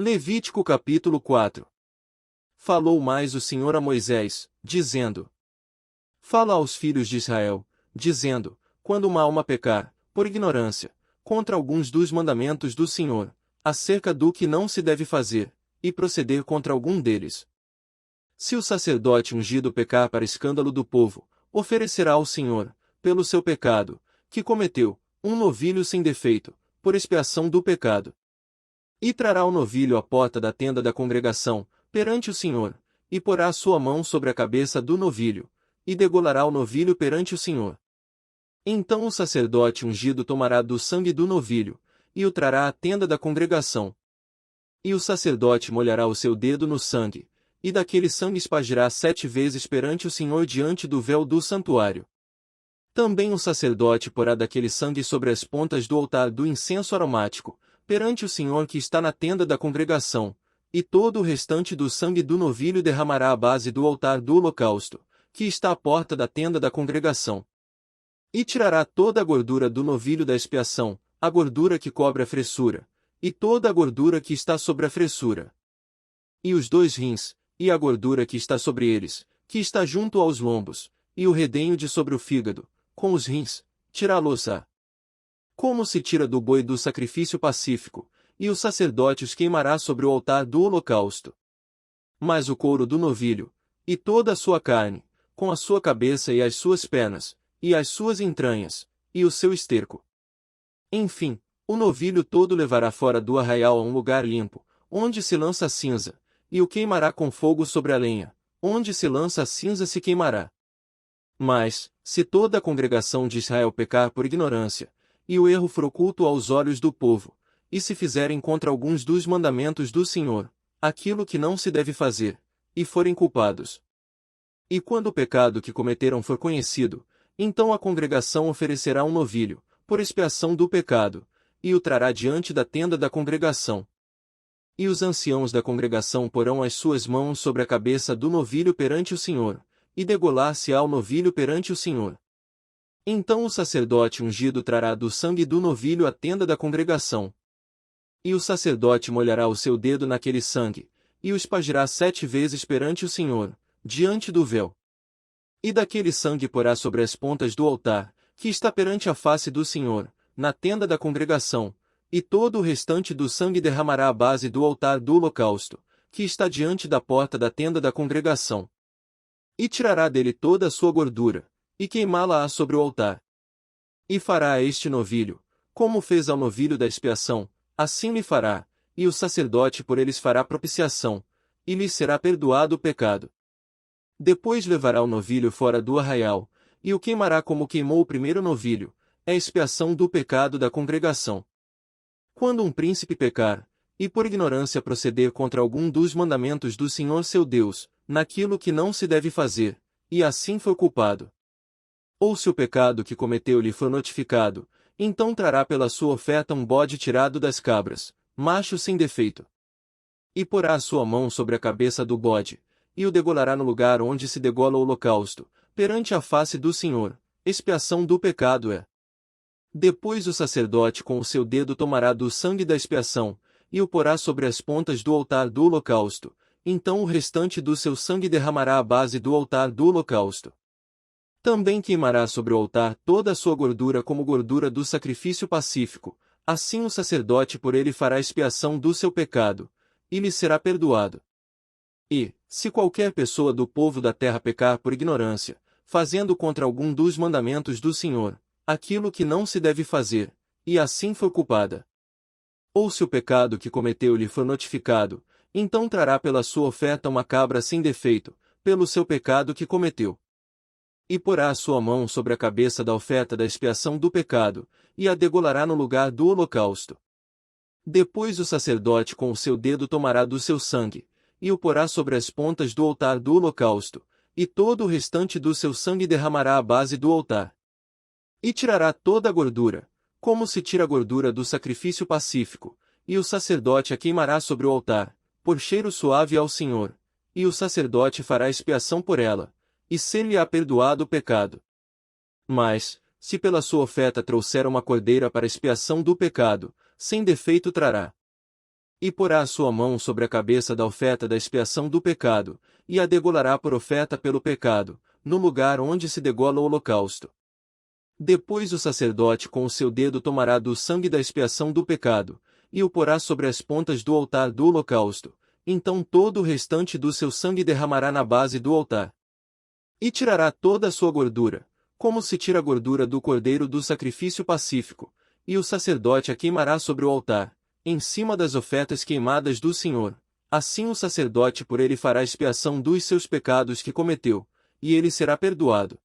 Levítico capítulo 4. Falou mais o Senhor a Moisés, dizendo: Fala aos filhos de Israel, dizendo, quando uma alma pecar, por ignorância, contra alguns dos mandamentos do Senhor, acerca do que não se deve fazer, e proceder contra algum deles. Se o sacerdote ungido pecar para escândalo do povo, oferecerá ao Senhor, pelo seu pecado, que cometeu, um novilho sem defeito, por expiação do pecado. E trará o novilho à porta da tenda da congregação, perante o Senhor, e porá a sua mão sobre a cabeça do novilho, e degolará o novilho perante o Senhor. Então o sacerdote ungido tomará do sangue do novilho, e o trará à tenda da congregação. E o sacerdote molhará o seu dedo no sangue, e daquele sangue espargirá 7 vezes perante o Senhor diante do véu do santuário. Também o sacerdote porá daquele sangue sobre as pontas do altar do incenso aromático, perante o Senhor que está na tenda da congregação, e todo o restante do sangue do novilho derramará à base do altar do holocausto, que está à porta da tenda da congregação. E tirará toda a gordura do novilho da expiação, a gordura que cobre a fressura, e toda a gordura que está sobre a fressura. E os 2 rins, e a gordura que está sobre eles, que está junto aos lombos, e o redenho de sobre o fígado, com os rins, tirá-los-á. Como se tira do boi do sacrifício pacífico, e o sacerdote os queimará sobre o altar do holocausto. Mas o couro do novilho, e toda a sua carne, com a sua cabeça e as suas pernas, e as suas entranhas, e o seu esterco. Enfim, o novilho todo levará fora do arraial a um lugar limpo, onde se lança a cinza, e o queimará com fogo sobre a lenha, onde se lança a cinza se queimará. Mas, se toda a congregação de Israel pecar por ignorância, e o erro for oculto aos olhos do povo, e se fizerem contra alguns dos mandamentos do Senhor, aquilo que não se deve fazer, e forem culpados. E quando o pecado que cometeram for conhecido, então a congregação oferecerá um novilho, por expiação do pecado, e o trará diante da tenda da congregação. E os anciãos da congregação porão as suas mãos sobre a cabeça do novilho perante o Senhor, e degolar-se-á o novilho perante o Senhor. Então o sacerdote ungido trará do sangue do novilho à tenda da congregação. E o sacerdote molhará o seu dedo naquele sangue, e o espargirá 7 vezes perante o Senhor, diante do véu. E daquele sangue porá sobre as pontas do altar, que está perante a face do Senhor, na tenda da congregação, e todo o restante do sangue derramará à base do altar do holocausto, que está diante da porta da tenda da congregação. E tirará dele toda a sua gordura, e queimá-la-á sobre o altar. E fará a este novilho, como fez ao novilho da expiação, assim lhe fará, e o sacerdote por eles fará propiciação, e lhe será perdoado o pecado. Depois levará o novilho fora do arraial, e o queimará como queimou o primeiro novilho, é a expiação do pecado da congregação. Quando um príncipe pecar, e por ignorância proceder contra algum dos mandamentos do Senhor seu Deus, naquilo que não se deve fazer, e assim for culpado, ou se o pecado que cometeu lhe for notificado, então trará pela sua oferta um bode tirado das cabras, macho sem defeito. E porá a sua mão sobre a cabeça do bode, e o degolará no lugar onde se degola o holocausto, perante a face do Senhor, expiação do pecado é. Depois o sacerdote com o seu dedo tomará do sangue da expiação, e o porá sobre as pontas do altar do holocausto, então o restante do seu sangue derramará à base do altar do holocausto. Também queimará sobre o altar toda a sua gordura como gordura do sacrifício pacífico, assim o sacerdote por ele fará expiação do seu pecado, e lhe será perdoado. E, se qualquer pessoa do povo da terra pecar por ignorância, fazendo contra algum dos mandamentos do Senhor, aquilo que não se deve fazer, e assim for culpada, ou se o pecado que cometeu lhe for notificado, então trará pela sua oferta uma cabra sem defeito, pelo seu pecado que cometeu. E porá a sua mão sobre a cabeça da oferta da expiação do pecado, e a degolará no lugar do holocausto. Depois o sacerdote com o seu dedo tomará do seu sangue, e o porá sobre as pontas do altar do holocausto, e todo o restante do seu sangue derramará à base do altar. E tirará toda a gordura, como se tira a gordura do sacrifício pacífico, e o sacerdote a queimará sobre o altar, por cheiro suave ao Senhor, e o sacerdote fará expiação por ela, e ser-lhe-á perdoado o pecado. Mas, se pela sua oferta trouxer uma cordeira para expiação do pecado, sem defeito trará. E porá a sua mão sobre a cabeça da oferta da expiação do pecado, e a degolará por oferta pelo pecado, no lugar onde se degola o holocausto. Depois o sacerdote com o seu dedo tomará do sangue da expiação do pecado, e o porá sobre as pontas do altar do holocausto, então todo o restante do seu sangue derramará na base do altar. E tirará toda a sua gordura, como se tira a gordura do cordeiro do sacrifício pacífico, e o sacerdote a queimará sobre o altar, em cima das ofertas queimadas do Senhor. Assim o sacerdote por ele fará expiação dos seus pecados que cometeu, e ele será perdoado.